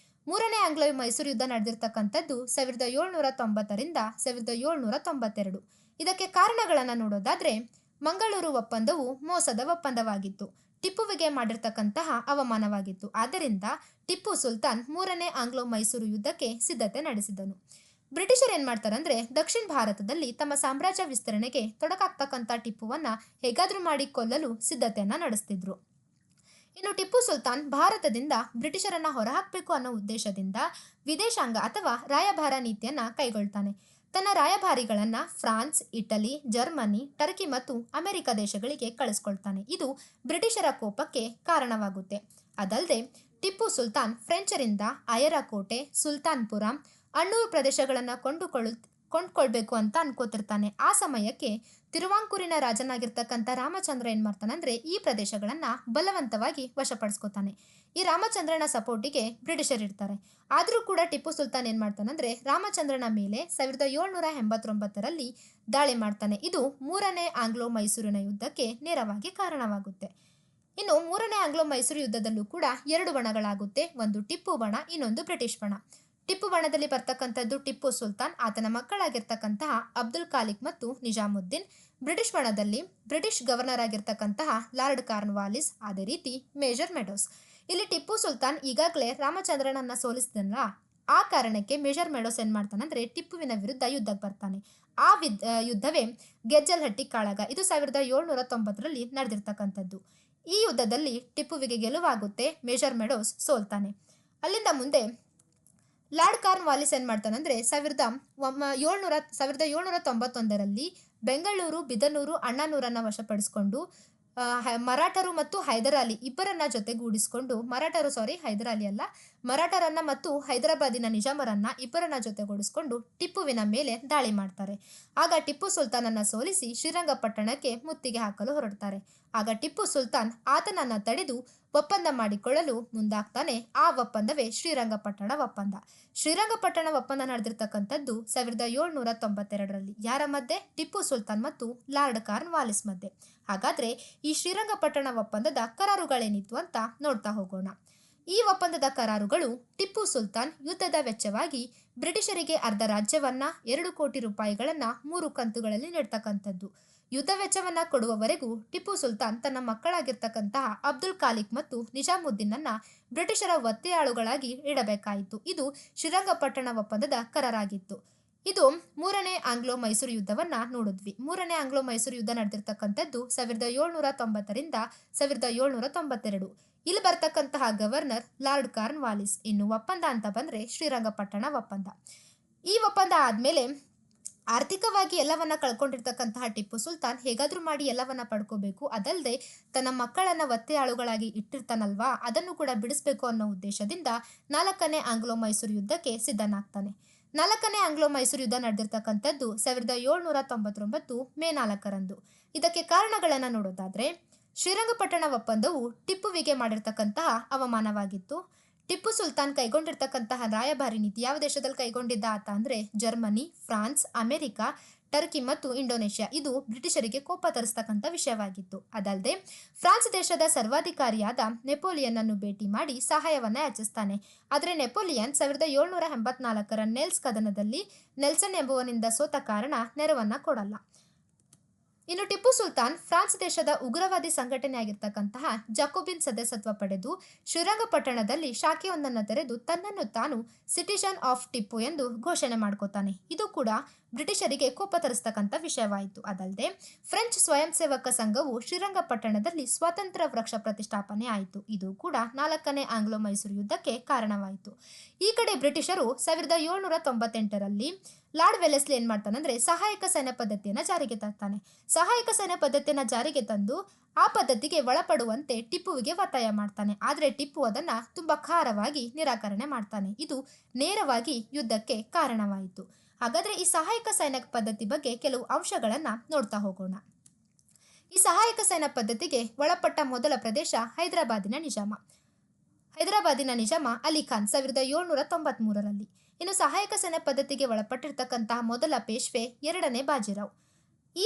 ಮೂರನೇ ಆಂಗ್ಲೋ ಮೈಸೂರು ಯುದ್ಧ ನಡೆದಿರ್ತಕ್ಕಂಥದ್ದು 1790ರಿಂದ 1792. ಇದಕ್ಕೆ ಕಾರಣಗಳನ್ನು ನೋಡೋದಾದ್ರೆ ಮಂಗಳೂರು ಒಪ್ಪಂದವು ಮೋಸದ ಒಪ್ಪಂದವಾಗಿತ್ತು. ಟಿಪ್ಪುವಿಗೆ ಮಾಡಿರ್ತಕ್ಕಂತಹ ಅವಮಾನವಾಗಿತ್ತು. ಆದ್ದರಿಂದ ಟಿಪ್ಪು ಸುಲ್ತಾನ್ ಮೂರನೇ ಆಂಗ್ಲೋ ಮೈಸೂರು ಯುದ್ಧಕ್ಕೆ ಸಿದ್ಧತೆ ನಡೆಸಿದನು. ಬ್ರಿಟಿಷರು ಏನ್ ಮಾಡ್ತಾರಂದ್ರೆ ದಕ್ಷಿಣ ಭಾರತದಲ್ಲಿ ತಮ್ಮ ಸಾಮ್ರಾಜ್ಯ ವಿಸ್ತರಣೆಗೆ ತೊಡಕಾಗ್ತಕ್ಕಂಥ ಟಿಪ್ಪುವನ್ನ ಹೇಗಾದ್ರೂ ಮಾಡಿ ಕೊಲ್ಲಲು ಸಿದ್ಧತೆಯನ್ನ ನಡೆಸ್ತಿದ್ರು. ಇನ್ನು ಟಿಪ್ಪು ಸುಲ್ತಾನ್ ಭಾರತದಿಂದ ಬ್ರಿಟಿಷರನ್ನ ಹೊರಹಾಕಬೇಕು ಅನ್ನೋ ಉದ್ದೇಶದಿಂದ ವಿದೇಶಾಂಗ ಅಥವಾ ರಾಯಭಾರ ನೀತಿಯನ್ನ ಕೈಗೊಳ್ತಾನೆ. ತನ್ನ ರಾಯಭಾರಿಗಳನ್ನ ಫ್ರಾನ್ಸ್, ಇಟಲಿ, ಜರ್ಮನಿ, ಟರ್ಕಿ ಮತ್ತು ಅಮೆರಿಕ ದೇಶಗಳಿಗೆ ಕಳಿಸ್ಕೊಳ್ತಾನೆ. ಇದು ಬ್ರಿಟಿಷರ ಕೋಪಕ್ಕೆ ಕಾರಣವಾಗುತ್ತೆ. ಅದಲ್ಲದೆ ಟಿಪ್ಪು ಸುಲ್ತಾನ್ ಫ್ರೆಂಚರಿಂದ ಅಯರಕೋಟೆ, ಸುಲ್ತಾನ್ಪುರ, ಅಣ್ಣೂರು ಪ್ರದೇಶಗಳನ್ನು ಕೊಂಡ್ಕೊಳ್ಬೇಕು ಅಂತ ಅನ್ಕೋತಿರ್ತಾನೆ. ಆ ಸಮಯಕ್ಕೆ ತಿರುವಾಂಕೂರಿನ ರಾಜನಾಗಿರ್ತಕ್ಕಂಥ ರಾಮಚಂದ್ರ ಏನ್ ಮಾಡ್ತಾನಂದ್ರೆ ಈ ಪ್ರದೇಶಗಳನ್ನ ಬಲವಂತವಾಗಿ ವಶಪಡಿಸ್ಕೋತಾನೆ. ಈ ರಾಮಚಂದ್ರನ ಸಪೋರ್ಟಿಗೆ ಬ್ರಿಟಿಷರ್ ಇರ್ತಾರೆ. ಆದ್ರೂ ಕೂಡ ಟಿಪ್ಪು ಸುಲ್ತಾನ್ ಏನ್ ಮಾಡ್ತಾನಂದ್ರೆ ರಾಮಚಂದ್ರನ ಮೇಲೆ 1789ರಲ್ಲಿ ದಾಳಿ ಮಾಡ್ತಾನೆ. ಇದು ಮೂರನೇ ಆಂಗ್ಲೋ ಮೈಸೂರಿನ ಯುದ್ಧಕ್ಕೆ ನೇರವಾಗಿ ಕಾರಣವಾಗುತ್ತೆ. ಇನ್ನು ಮೂರನೇ ಆಂಗ್ಲೋ ಮೈಸೂರು ಯುದ್ಧದಲ್ಲೂ ಕೂಡ 2 ಬಣಗಳಾಗುತ್ತೆ. ಒಂದು ಟಿಪ್ಪು ಬಣ, ಇನ್ನೊಂದು ಬ್ರಿಟಿಷ್ ಬಣ. ಟಿಪ್ಪು ಬಣದಲ್ಲಿ ಬರ್ತಕ್ಕಂಥದ್ದು ಟಿಪ್ಪು ಸುಲ್ತಾನ್, ಆತನ ಮಕ್ಕಳಾಗಿರ್ತಕ್ಕಂತಹ ಅಬ್ದುಲ್ ಖಾಲಿಕ್ ಮತ್ತು ನಿಜಾಮುದ್ದೀನ್. ಬ್ರಿಟಿಷ್ ಬಣದಲ್ಲಿ ಬ್ರಿಟಿಷ್ ಗವರ್ನರ್ ಆಗಿರ್ತಕ್ಕಂತಹ ಲಾರ್ಡ್ ಕಾರ್ನ್ವಾಲಿಸ್, ಅದೇ ರೀತಿ ಮೇಜರ್ ಮೆಡೋಸ್. ಇಲ್ಲಿ ಟಿಪ್ಪು ಸುಲ್ತಾನ್ ಈಗಾಗಲೇ ರಾಮಚಂದ್ರನನ್ನ ಸೋಲಿಸಿದಲ್ಲ, ಆ ಕಾರಣಕ್ಕೆ ಮೇಜರ್ ಮೆಡೋಸ್ ಏನ್ ಮಾಡ್ತಾನಂದ್ರೆ ಟಿಪ್ಪುವಿನ ವಿರುದ್ಧ ಯುದ್ಧಕ್ಕೆ ಬರ್ತಾನೆ. ಆ ಯುದ್ಧವೇ ಗೆಜ್ಜಲ್ಹಟ್ಟಿ ಕಾಳಗ. ಇದು 1790ರಲ್ಲಿ ನಡೆದಿರ್ತಕ್ಕಂಥದ್ದು. ಈ ಯುದ್ಧದಲ್ಲಿ ಟಿಪ್ಪುವಿಗೆ ಗೆಲುವಾಗುತ್ತೆ, ಮೇಜರ್ ಮೆಡೋಸ್ ಸೋಲ್ತಾನೆ. ಅಲ್ಲಿಂದ ಮುಂದೆ ಲಾರ್ಡ್ ಕಾರ್ನ್ವಾಲಿಸ್ ಏನ್ ಮಾಡ್ತಾನಂದ್ರೆ 1791ರಲ್ಲಿ ಬೆಂಗಳೂರು, ಬಿದನೂರು, ಅಣ್ಣನೂರನ್ನ ವಶಪಡಿಸಿಕೊಂಡು ಮರಾಠರು ಮತ್ತು ಹೈದರ್ ಅಲಿ ಇಬ್ಬರನ್ನ ಜೊತೆಗೂಡಿಸಿಕೊಂಡು ಹೈದರ್ ಅಲಿ ಅಲ್ಲ, ಮರಾಠರನ್ನ ಮತ್ತು ಹೈದರಾಬಾದಿನ ನಿಜಾಮರನ್ನ ಇಬ್ಬರನ್ನ ಜೊತೆಗೂಡಿಸಿಕೊಂಡು ಟಿಪ್ಪುವಿನ ಮೇಲೆ ದಾಳಿ ಮಾಡ್ತಾರೆ. ಆಗ ಟಿಪ್ಪು ಸುಲ್ತಾನನ್ನ ಸೋಲಿಸಿ ಶ್ರೀರಂಗಪಟ್ಟಣಕ್ಕೆ ಮುತ್ತಿಗೆ ಹಾಕಲು ಹೊರಡ್ತಾರೆ. ಆಗ ಟಿಪ್ಪು ಸುಲ್ತಾನ್ ಆತನನ್ನ ತಡೆದು ಒಪ್ಪಂದ ಮಾಡಿಕೊಳ್ಳಲು ಮುಂದಾಗ್ತಾನೆ. ಆ ಒಪ್ಪಂದವೇ ಶ್ರೀರಂಗಪಟ್ಟಣ ಒಪ್ಪಂದ. ಶ್ರೀರಂಗಪಟ್ಟಣ ಒಪ್ಪಂದ ನಡೆದಿರ್ತಕ್ಕಂಥದ್ದು 1792ರಲ್ಲಿ. ಯಾರ ಮಧ್ಯೆ? ಟಿಪ್ಪು ಸುಲ್ತಾನ್ ಮತ್ತು ಲಾರ್ಡ್ ಕಾರ್ನ್ವಾಲಿಸ್ ಮಧ್ಯೆ. ಹಾಗಾದ್ರೆ ಈ ಶ್ರೀರಂಗಪಟ್ಟಣ ಒಪ್ಪಂದದ ಕರಾರುಗಳೇನಿತ್ತು ಅಂತ ನೋಡ್ತಾ ಹೋಗೋಣ. ಈ ಒಪ್ಪಂದದ ಕರಾರುಗಳು ಟಿಪ್ಪು ಸುಲ್ತಾನ್ ಯುದ್ಧದ ವೆಚ್ಚವಾಗಿ ಬ್ರಿಟಿಷರಿಗೆ ಅರ್ಧ ರಾಜ್ಯವನ್ನ 2 ಕೋಟಿ ರೂಪಾಯಿಗಳನ್ನ 3 ಕಂತುಗಳಲ್ಲಿ ನೀಡ್ತಕ್ಕಂಥದ್ದು. ಯುದ್ಧ ವೆಚ್ಚವನ್ನ ಕೊಡುವವರೆಗೂ ಟಿಪ್ಪು ಸುಲ್ತಾನ್ ತನ್ನ ಮಕ್ಕಳಾಗಿರ್ತಕ್ಕಂತಹ ಅಬ್ದುಲ್ ಖಾಲಿಕ್ ಮತ್ತು ನಿಜಾಮುದ್ದೀನನ್ನ ಬ್ರಿಟಿಷರ ಒತ್ತೆಯಾಳುಗಳಾಗಿ ಇಡಬೇಕಾಯಿತು. ಇದು ಶ್ರೀರಂಗಪಟ್ಟಣ ಒಪ್ಪಂದದ ಕರಾರಾಗಿತ್ತು. ಇದು ಮೂರನೇ ಆಂಗ್ಲೋ ಮೈಸೂರು ಯುದ್ಧವನ್ನ ನೋಡಿದ್ವಿ. ಮೂರನೇ ಆಂಗ್ಲೋ ಮೈಸೂರು ಯುದ್ಧ ನಡೆದಿರ್ತಕ್ಕಂಥದ್ದು 1790ರಿಂದ 1792. ಇಲ್ಲಿ ಬರ್ತಕ್ಕಂತಹ ಗವರ್ನರ್ ಲಾರ್ಡ್ ಕಾರ್ನ್ವಾಲಿಸ್. ಇನ್ನು ಒಪ್ಪಂದ ಅಂತ ಬಂದ್ರೆ ಶ್ರೀರಂಗಪಟ್ಟಣ ಒಪ್ಪಂದ. ಈ ಒಪ್ಪಂದ ಆದ್ಮೇಲೆ ಆರ್ಥಿಕವಾಗಿ ಎಲ್ಲವನ್ನ ಕಳ್ಕೊಂಡಿರ್ತಕ್ಕಂತಹ ಟಿಪ್ಪು ಸುಲ್ತಾನ್ ಹೇಗಾದ್ರೂ ಮಾಡಿ ಎಲ್ಲವನ್ನ ಪಡ್ಕೋಬೇಕು, ಅದಲ್ಲದೆ ತನ್ನ ಮಕ್ಕಳನ್ನ ಒತ್ತೆಯಾಳುಗಳಾಗಿ ಇಟ್ಟಿರ್ತಾನಲ್ವಾ, ಅದನ್ನು ಕೂಡ ಬಿಡಿಸ್ಬೇಕು ಅನ್ನೋ ಉದ್ದೇಶದಿಂದ 4ನೇ ಆಂಗ್ಲೋ ಮೈಸೂರು ಯುದ್ಧಕ್ಕೆ ಸಿದ್ಧನಾಗ್ತಾನೆ. 4ನೇ ಆಂಗ್ಲೋ ಮೈಸೂರು ಯುದ್ಧ ನಡೆದಿರ್ತಕ್ಕಂಥದ್ದು 1799 ಮೇ 4ರಂದು. ಇದಕ್ಕೆ ಕಾರಣಗಳನ್ನ ನೋಡೋದಾದ್ರೆ, ಶ್ರೀರಂಗಪಟ್ಟಣ ಒಪ್ಪಂದವು ಟಿಪ್ಪುವಿಗೆ ಮಾಡಿರ್ತಕ್ಕಂತಹ ಅವಮಾನವಾಗಿತ್ತು. ಟಿಪ್ಪು ಸುಲ್ತಾನ್ ಕೈಗೊಂಡಿರ್ತಕ್ಕಂತಹ ರಾಯಭಾರಿ ನೀತಿ ಯಾವ ದೇಶದಲ್ಲಿ ಕೈಗೊಂಡಿದ್ದ ಆತ ಅಂದ್ರೆ ಜರ್ಮನಿ, ಫ್ರಾನ್ಸ್, ಅಮೆರಿಕ, ಟರ್ಕಿ ಮತ್ತು ಇಂಡೋನೇಷ್ಯಾ. ಇದು ಬ್ರಿಟಿಷರಿಗೆ ಕೋಪ ತರಿಸ್ತಕ್ಕಂಥ ವಿಷಯವಾಗಿತ್ತು. ಅದಲ್ಲದೆ ಫ್ರಾನ್ಸ್ ದೇಶದ ಸರ್ವಾಧಿಕಾರಿಯಾದ ನೆಪೋಲಿಯನ್ ಅನ್ನು ಭೇಟಿ ಮಾಡಿ ಸಹಾಯವನ್ನ ಯಾಚಿಸ್ತಾನೆ. ಆದರೆ ನೆಪೋಲಿಯನ್ 1784ರ ನೆಲ್ಸ್ ಕದನದಲ್ಲಿ ನೆಲ್ಸನ್ ಎಂಬುವನಿಂದ ಸೋತ ಕಾರಣ ನೆರವನ್ನ ಕೊಡಲ್ಲ. ಇನ್ನು ಟಿಪ್ಪು ಸುಲ್ತಾನ್ ಫ್ರಾನ್ಸ್ ದೇಶದ ಉಗ್ರವಾದಿ ಸಂಘಟನೆಯಾಗಿರ್ತಕ್ಕಂತಹ ಜಾಕೋಬಿನ್ ಸದಸ್ಯತ್ವ ಪಡೆದು ಶ್ರೀರಂಗಪಟ್ಟಣದಲ್ಲಿ ಶಾಖೆಯೊಂದನ್ನು ತೆರೆದು ತನ್ನನ್ನು ತಾನು ಸಿಟಿಜನ್ ಆಫ್ ಟಿಪ್ಪು ಎಂದು ಘೋಷಣೆ ಮಾಡ್ಕೋತಾನೆ. ಇದು ಕೂಡ ಬ್ರಿಟಿಷರಿಗೆ ಕೋಪ ತರಿಸ್ತಕ್ಕಂಥ ವಿಷಯವಾಯಿತು. ಅದಲ್ಲದೆ ಫ್ರೆಂಚ್ ಸ್ವಯಂ ಸೇವಕ ಸಂಘವು ಶ್ರೀರಂಗಪಟ್ಟಣದಲ್ಲಿ ಸ್ವಾತಂತ್ರ್ಯ ವೃಕ್ಷ ಪ್ರತಿಷ್ಠಾಪನೆ ಆಯಿತು. ಇದು ಕೂಡ 4ನೇ ಆಂಗ್ಲೋ ಮೈಸೂರು ಯುದ್ಧಕ್ಕೆ ಕಾರಣವಾಯಿತು. ಈ ಕಡೆ ಬ್ರಿಟಿಷರು 1798ರಲ್ಲಿ ಲಾರ್ಡ್ ವೆಲೆಸ್ಲಿ ಏನ್ ಮಾಡ್ತಾನಂದ್ರೆ ಸಹಾಯಕ ಸೈನ್ಯ ಪದ್ಧತಿಯನ್ನ ಜಾರಿಗೆ ತರ್ತಾನೆ. ಸಹಾಯಕ ಸೈನ್ಯ ಪದ್ಧತಿಯನ್ನ ಜಾರಿಗೆ ತಂದು ಆ ಪದ್ಧತಿಗೆ ಒಳಪಡುವಂತೆ ಟಿಪ್ಪುವಿಗೆ ಒತ್ತಾಯ ಮಾಡ್ತಾನೆ. ಆದ್ರೆ ಟಿಪ್ಪು ಅದನ್ನ ತುಂಬಾ ಖಾರವಾಗಿ ನಿರಾಕರಣೆ ಮಾಡ್ತಾನೆ. ಇದು ನೇರವಾಗಿ ಯುದ್ಧಕ್ಕೆ ಕಾರಣವಾಯಿತು. ಹಾಗಾದ್ರೆ ಈ ಸಹಾಯಕ ಸೈನ್ಯ ಪದ್ಧತಿ ಬಗ್ಗೆ ಕೆಲವು ಅಂಶಗಳನ್ನ ನೋಡ್ತಾ ಹೋಗೋಣ. ಈ ಸಹಾಯಕ ಸೈನ್ಯ ಪದ್ಧತಿಗೆ ಒಳಪಟ್ಟ ಮೊದಲ ಪ್ರದೇಶ ಹೈದರಾಬಾದಿನ ನಿಜಾಮ ಅಲಿ ಖಾನ್ 1793ರಲ್ಲಿ. ಇನ್ನು ಸಹಾಯಕ ಸೈನ್ಯ ಪದ್ಧತಿಗೆ ಒಳಪಟ್ಟಿರ್ತಕ್ಕಂತಹ ಮೊದಲ ಪೇಶ್ವೆ 2ನೇ ಬಾಜಿರಾವ್. ಈ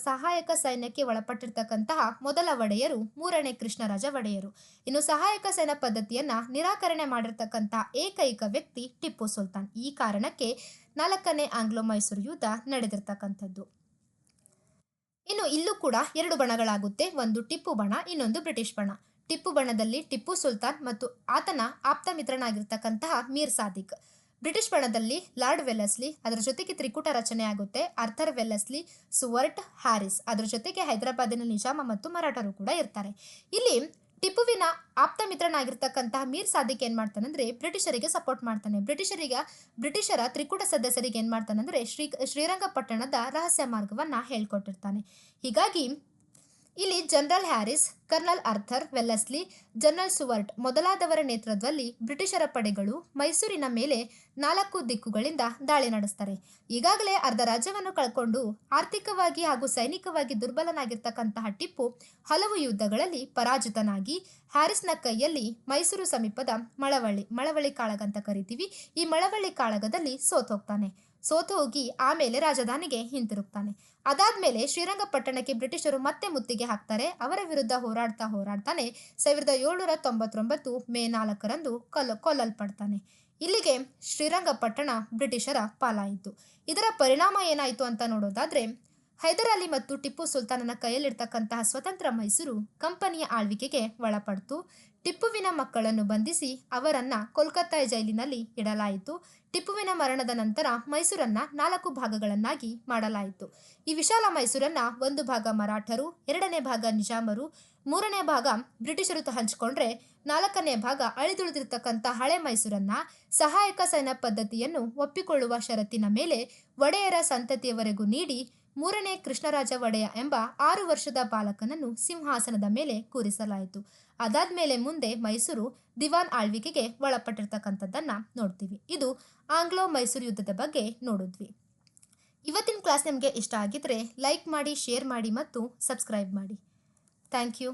ಸಹಾಯಕ ಸೈನ್ಯಕ್ಕೆ ಒಳಪಟ್ಟಿರ್ತಕ್ಕಂತಹ ಮೊದಲ ಒಡೆಯರು 3ನೇ ಕೃಷ್ಣರಾಜ ಒಡೆಯರು. ಇನ್ನು ಸಹಾಯಕ ಸೈನ್ಯ ಪದ್ಧತಿಯನ್ನ ನಿರಾಕರಣೆ ಮಾಡಿರ್ತಕ್ಕಂತಹ ಏಕೈಕ ವ್ಯಕ್ತಿ ಟಿಪ್ಪು ಸುಲ್ತಾನ್. ಈ ಕಾರಣಕ್ಕೆ 4ನೇ ಆಂಗ್ಲೋ ಮೈಸೂರು ಯುದ್ಧ ನಡೆದಿರ್ತಕ್ಕಂಥದ್ದು. ಇನ್ನು ಇಲ್ಲೂ ಕೂಡ 2 ಬಣಗಳಾಗುತ್ತೆ. ಒಂದು ಟಿಪ್ಪು ಬಣ, ಇನ್ನೊಂದು ಬ್ರಿಟಿಷ್ ಬಣ. ಟಿಪ್ಪು ಬಣದಲ್ಲಿ ಟಿಪ್ಪು ಸುಲ್ತಾನ್ ಮತ್ತು ಆತನ ಆಪ್ತ ಮಿತ್ರನಾಗಿರ್ತಕ್ಕಂತಹ ಮೀರ್ ಸಾದಿಕ್. ಬ್ರಿಟಿಷ್ ಬಣದಲ್ಲಿ ಲಾರ್ಡ್ ವೆಲೆಸ್ಲಿ, ಅದರ ಜೊತೆಗೆ ತ್ರಿಕೂಟ ರಚನೆ ಆಗುತ್ತೆ. ಆರ್ಥರ್ ವೆಲೆಸ್ಲಿ, ಸುವರ್ಟ್, ಹ್ಯಾರಿಸ್, ಅದರ ಜೊತೆಗೆ ಹೈದರಾಬಾದಿನ ನಿಜಾಮ ಮತ್ತು ಮರಾಠರು ಕೂಡ ಇರ್ತಾರೆ. ಇಲ್ಲಿ ಟಿಪ್ಪುವಿನ ಆಪ್ತ ಮಿತ್ರನಾಗಿರ್ತಕ್ಕಂತಹ ಮೀರ್ ಸಾದಿಕ್ ಏನ್ ಮಾಡ್ತಾನಂದ್ರೆ ಬ್ರಿಟಿಷರಿಗೆ ಸಪೋರ್ಟ್ ಮಾಡ್ತಾನೆ. ಬ್ರಿಟಿಷರ ತ್ರಿಕೂಟ ಸದಸ್ಯರಿಗೆ ಏನ್ ಮಾಡ್ತಾನಂದ್ರೆ ಶ್ರೀರಂಗಪಟ್ಟಣದ ರಹಸ್ಯ ಮಾರ್ಗವನ್ನ ಹೇಳ್ಕೊಟ್ಟಿರ್ತಾನೆ. ಹೀಗಾಗಿ ಇಲ್ಲಿ general Harris, colonel Arthur Wellesley, general Stuart ಮೊದಲಾದವರ ನೇತೃತ್ವದಲ್ಲಿ ಬ್ರಿಟಿಷರ ಪಡೆಗಳು ಮೈಸೂರಿನ ಮೇಲೆ 4 ದಿಕ್ಕುಗಳಿಂದ ದಾಳಿ ನಡೆಸ್ತಾರೆ. ಈಗಾಗಲೇ ಅರ್ಧ ರಾಜ್ಯವನ್ನು ಕಳ್ಕೊಂಡು ಆರ್ಥಿಕವಾಗಿ ಹಾಗೂ ಸೈನಿಕವಾಗಿ ದುರ್ಬಲನಾಗಿರ್ತಕ್ಕಂತಹ ಟಿಪ್ಪು ಹಲವು ಯುದ್ಧಗಳಲ್ಲಿ ಪರಾಜಿತನಾಗಿ ಹ್ಯಾರಿಸ್ನ ಕೈಯಲ್ಲಿ ಮೈಸೂರು ಸಮೀಪದ ಮಳವಳ್ಳಿ ಕಾಳಗ ಅಂತ ಕರಿತೀವಿ, ಈ ಮಳವಳ್ಳಿ ಕಾಳಗದಲ್ಲಿ ಸೋತು ಹೋಗಿ ಆಮೇಲೆ ರಾಜಧಾನಿಗೆ ಹಿಂತಿರುಗ್ತಾನೆ. ಅದಾದ್ಮೇಲೆ ಶ್ರೀರಂಗಪಟ್ಟಣಕ್ಕೆ ಬ್ರಿಟಿಷರು ಮತ್ತೆ ಮುತ್ತಿಗೆ ಹಾಕ್ತಾರೆ. ಅವರ ವಿರುದ್ಧ ಹೋರಾಡ್ತಾನೆ 1799 ಮೇ 4ರಂದು ಕೊಲ್ಲಲ್ಪಡ್ತಾನೆ. ಇಲ್ಲಿಗೆ ಶ್ರೀರಂಗಪಟ್ಟಣ ಬ್ರಿಟಿಷರ ಪಾಲಾಯಿತು. ಇದರ ಪರಿಣಾಮ ಏನಾಯಿತು ಅಂತ ನೋಡೋದಾದ್ರೆ, ಹೈದರ್ ಅಲಿ ಮತ್ತು ಟಿಪ್ಪು ಸುಲ್ತಾನನ ಕೈಯಲ್ಲಿರ್ತಕ್ಕಂತಹ ಸ್ವತಂತ್ರ ಮೈಸೂರು ಕಂಪನಿಯ ಆಳ್ವಿಕೆಗೆ ಒಳಪಡ್ತು. ಟಿಪ್ಪುವಿನ ಮಕ್ಕಳನ್ನು ಬಂಧಿಸಿ ಅವರನ್ನ ಕೋಲ್ಕತ್ತಾ ಜೈಲಿನಲ್ಲಿ ಇಡಲಾಯಿತು. ಟಿಪ್ಪುವಿನ ಮರಣದ ನಂತರ ಮೈಸೂರನ್ನ 4 ಭಾಗಗಳನ್ನಾಗಿ ಮಾಡಲಾಯಿತು. ಈ ವಿಶಾಲ ಮೈಸೂರನ್ನ 1 ಭಾಗ ಮರಾಠರು, 2ನೇ ಭಾಗ ನಿಜಾಮರು, 3ನೇ ಭಾಗ ಬ್ರಿಟಿಷರು ಹಂಚಿಕೊಂಡ್ರೆ 4ನೇ ಭಾಗ ಅಳಿದುಳಿದಿರ್ತಕ್ಕಂಥ ಹಳೆ ಮೈಸೂರನ್ನ ಸಹಾಯಕ ಸೈನ್ಯ ಪದ್ಧತಿಯನ್ನು ಒಪ್ಪಿಕೊಳ್ಳುವ ಷರತ್ತಿನ ಮೇಲೆ ಒಡೆಯರ ಸಂತತಿಯವರೆಗೂ ನೀಡಿ 3ನೇ ಕೃಷ್ಣರಾಜ ಒಡೆಯ ಎಂಬ 6 ವರ್ಷದ ಬಾಲಕನನ್ನು ಸಿಂಹಾಸನದ ಮೇಲೆ ಕೂರಿಸಲಾಯಿತು. ಅದಾದ್ಮೇಲೆ ಮುಂದೆ ಮೈಸೂರು ದಿವಾನ್ ಆಳ್ವಿಕೆಗೆ ಒಳಪಟ್ಟಿರ್ತಕ್ಕಂಥದ್ದನ್ನ ನೋಡ್ತೀವಿ. ಇದು ಆಂಗ್ಲೋ ಮೈಸೂರು ಯುದ್ಧದ ಬಗ್ಗೆ ನೋಡಿದ್ವಿ. ಇವತ್ತಿನ ಕ್ಲಾಸ್ ನಿಮಗೆ ಇಷ್ಟ ಆಗಿದ್ರೆ ಲೈಕ್ ಮಾಡಿ, ಶೇರ್ ಮಾಡಿ ಮತ್ತು ಸಬ್ಸ್ಕ್ರೈಬ್ ಮಾಡಿ. Thank you.